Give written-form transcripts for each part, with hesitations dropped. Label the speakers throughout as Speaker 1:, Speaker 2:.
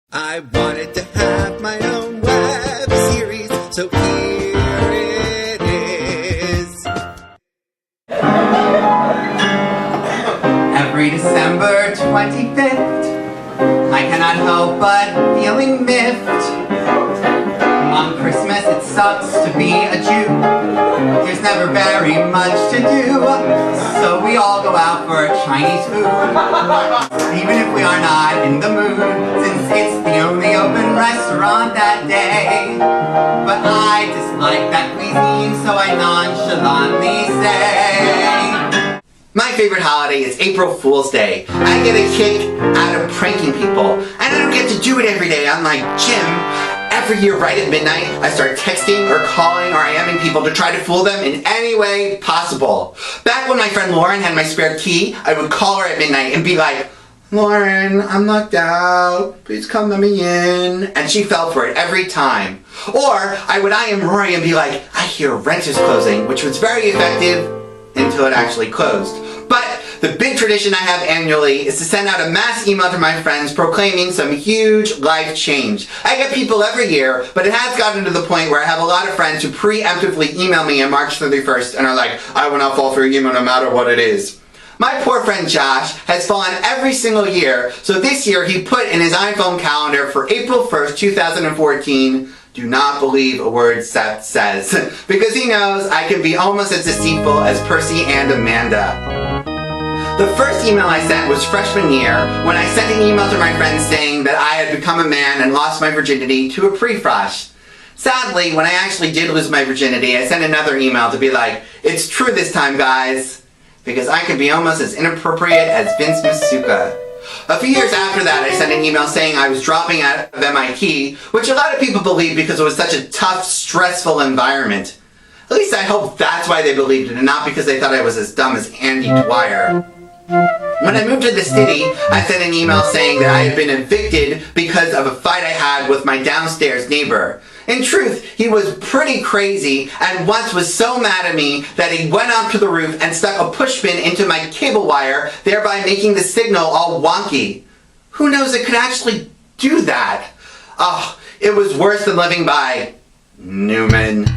Speaker 1: I wanted to have my own web series, so here it is.
Speaker 2: Every December 25th, I cannot help but feeling miffed. On Christmas it sucks to be a Jew. There's never very much to do, so we all go out for Chinese food. Even if we are not in the mood, since it's the only open restaurant that day. But I dislike that cuisine, so I nonchalantly say, my favorite holiday is April Fool's Day. I get a kick out of pranking people, and I don't get to do it every day, unlike Jim. Every year right at midnight, I start texting or calling or IMing people to try to fool them in any way possible. Back when my friend Lauren had my spare key, I would call her at midnight and be like, Lauren, I'm knocked out, please come let me in. And she fell for it every time. Or I would IM Rori and be like, I hear rent is closing, which was very effective until it actually closed. But the big tradition I have annually is to send out a mass email to my friends proclaiming some huge life change. I get people every year, but it has gotten to the point where I have a lot of friends who preemptively email me on March 31st and are like, I will not fall for your email no matter what it is. My poor friend Josh has fallen every single year, so this year he put in his iPhone calendar for April 1st, 2014, do not believe a word Seth says, because he knows I can be almost as deceitful as Percy and Amanda. The first email I sent was freshman year, when I sent an email to my friends saying that I had become a man and lost my virginity to a pre-frosh. Sadly, when I actually did lose my virginity, I sent another email to be like, it's true this time, guys, because I can be almost as inappropriate as Vince Masuka. A few years after that, I sent an email saying I was dropping out of MIT, which a lot of people believed because it was such a tough, stressful environment. At least I hope that's why they believed it, and not because they thought I was as dumb as Andy Dwyer. When I moved to the city, I sent an email saying that I had been evicted because of a fight I had with my downstairs neighbor. In truth, he was pretty crazy and once was so mad at me that he went up to the roof and stuck a pushpin into my cable wire, thereby making the signal all wonky. Who knows, it could actually do that. Oh, it was worse than living by Newman.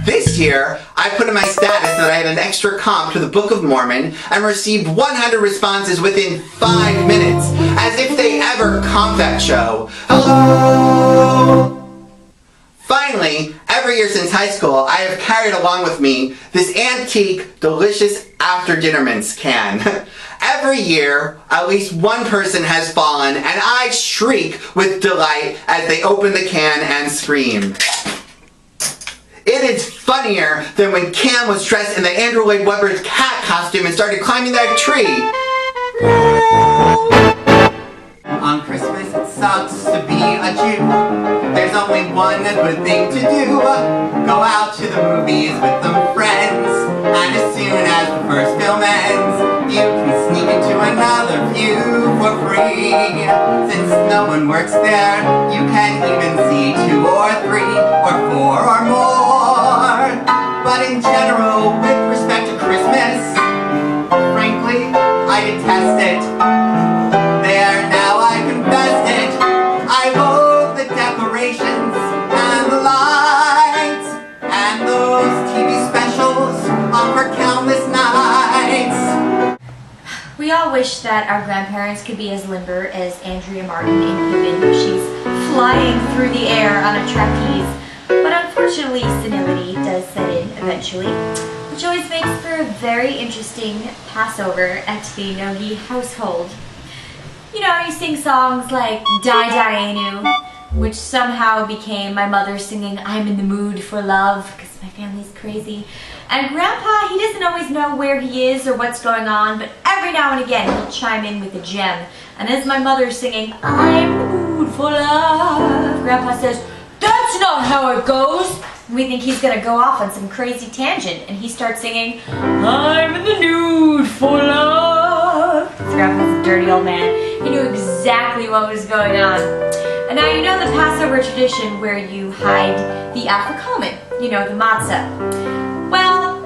Speaker 2: This year, I put in my status that I had an extra comp to the Book of Mormon and received 100 responses within 5 minutes, as if they ever comped that show. Hello! Finally, every year since high school, I have carried along with me this antique, delicious after-dinner mince can. Every year, at least one person has fallen, and I shriek with delight as they open the can and scream. It is funnier than when Cam was dressed in the Andrew Lloyd Webber's cat costume and started climbing that tree. On Christmas it sucks to be a Jew. There's only one good thing to do. Go out to the movies with some friends. And as soon as the first film ends, you can sneak into another view for free. Since no one works there, you can even see 2 or 3 or 4 or more. But in general, with respect to Christmas, frankly, I detest it. There, now I confess it. I loathe the decorations and the lights and those TV specials on for countless nights.
Speaker 3: We all wish that our grandparents could be as limber as Andrea Martin in Pippin, where she's flying through the air on a trapeze. But unfortunately, senility does set in eventually, which always makes for a very interesting Passover at the Nogee household. You know, you sing songs like Die A-MOO, which somehow became my mother singing I'm in the mood for love, because my family's crazy. And Grandpa, he doesn't always know where he is or what's going on, but every now and again he'll chime in with a gem. And as my mother's singing I'm in the mood for love, Grandpa says, that's not how it goes. We think he's gonna go off on some crazy tangent, and he starts singing, I'm in the mood for love. Grandpa's a dirty old man. He knew exactly what was going on. And now you know the Passover tradition where you hide the afikomen, you know, the matzah. Well,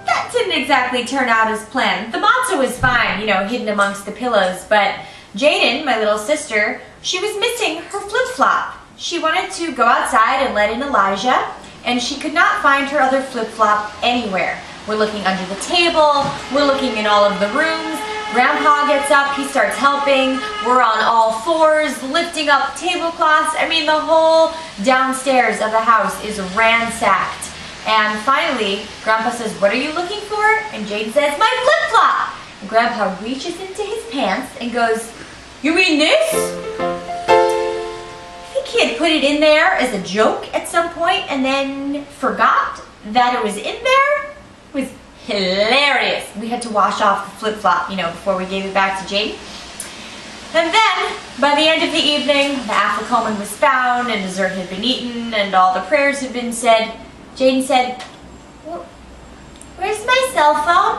Speaker 3: that didn't exactly turn out as planned. The matzah was fine, you know, hidden amongst the pillows, but Jaden, my little sister, she was missing her flip-flop. She wanted to go outside and let in Elijah, and she could not find her other flip-flop anywhere. We're looking under the table, we're looking in all of the rooms. Grandpa gets up, he starts helping. We're on all fours, lifting up tablecloths. I mean, the whole downstairs of the house is ransacked. And finally, Grandpa says, "What are you looking for?" And Jaden says, "My flip-flop." And Grandpa reaches into his pants and goes, "You mean this?" I think he had put it in there as a joke at some point and then forgot that it was in there. It was hilarious. We had to wash off the flip-flop, before we gave it back to Jaden. And then, by the end of the evening, the afikoman was found and dessert had been eaten and all the prayers had been said. Jaden said, "Well, where's my cell phone?"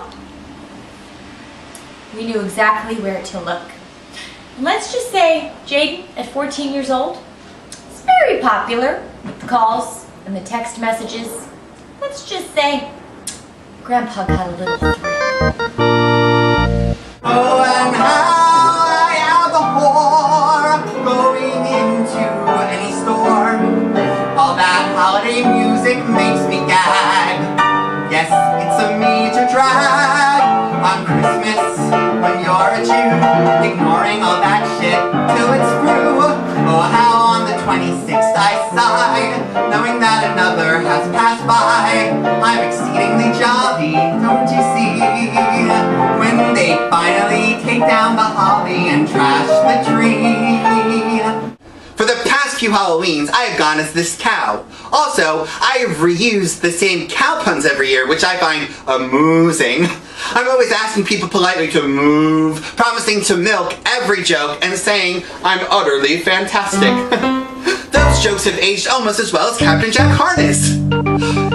Speaker 3: We knew exactly where to look. And let's just say Jaden, at 14 years old, is very popular with the calls and the text messages. Let's just say Grandpa got a little thrill.
Speaker 2: Oh, and how I am a whore going into any store. All that holiday music makes me gag. Yes, it's a major drag on Christmas when you're a Jew, ignoring all that shit till it's through. Oh, how on the 26th I sigh, knowing that another has passed by. I'm exceedingly jolly, don't you see, when they finally take down the holly and trash the tree.
Speaker 1: For the past few Halloweens, I have gone as this cow. Also, I have reused the same cow puns every year, which I find amusing. I'm always asking people politely to move, promising to milk every joke, and saying I'm utterly fantastic. Those jokes have aged almost as well as Captain Jack Harness.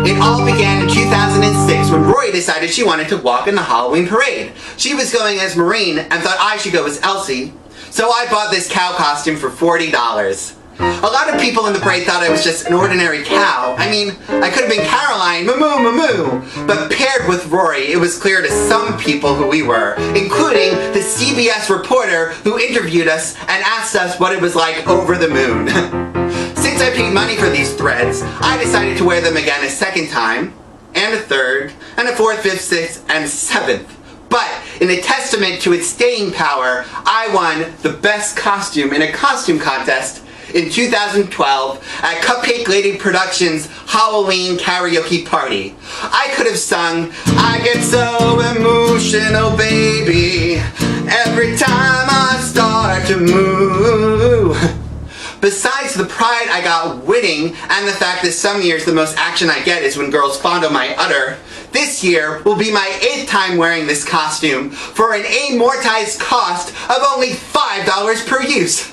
Speaker 1: It all began in 2006 when Rori decided she wanted to walk in the Halloween parade. She was going as Maureen and thought I should go as Elsie. So I bought this cow costume for $40. A lot of people in the parade thought I was just an ordinary cow. I mean, I could have been Caroline, moo moo moo. But paired with Rori, it was clear to some people who we were, including the CBS reporter who interviewed us and asked us what it was like over the moon. Since I paid money for these threads, I decided to wear them again a second time, and a third, and a fourth, fifth, sixth, and seventh. But in a testament to its staying power, I won the best costume in a costume contest in 2012 at Cupcake Lady Productions' Halloween karaoke party. I could have sung, "I get so emotional, baby, every time I start to move." Besides the pride I got winning, and the fact that some years the most action I get is when girls fondle my udder, this year will be my 8th time wearing this costume for an amortized cost of only $5 per use.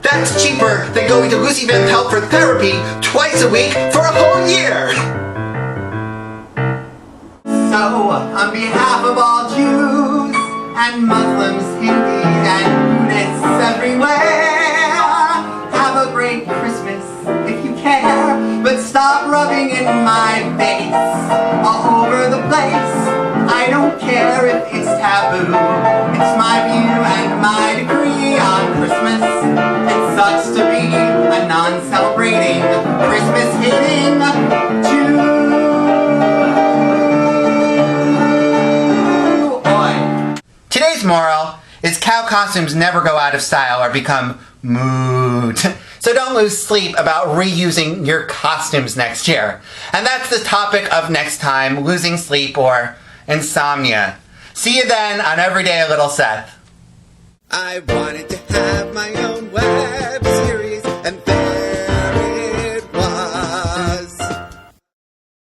Speaker 1: That's cheaper than going to Lucy Van Pelt for therapy twice a week for a whole year.
Speaker 2: So, on behalf of all Jews and Muslims, Hindus and Buddhists everywhere, have a great Christmas if you care, but stop rubbing in my face all over the place. I don't care if it's taboo, it's my view and my decree on Christmas. It sucks to be a non-celebrating, Christmas-hating Jew. Oi.
Speaker 1: Today's moral is cow costumes never go out of style or become mood. So don't lose sleep about reusing your costumes next year. And that's the topic of next time, losing sleep or insomnia. See you then on Everyday a Little Seth.
Speaker 4: I wanted to have my own web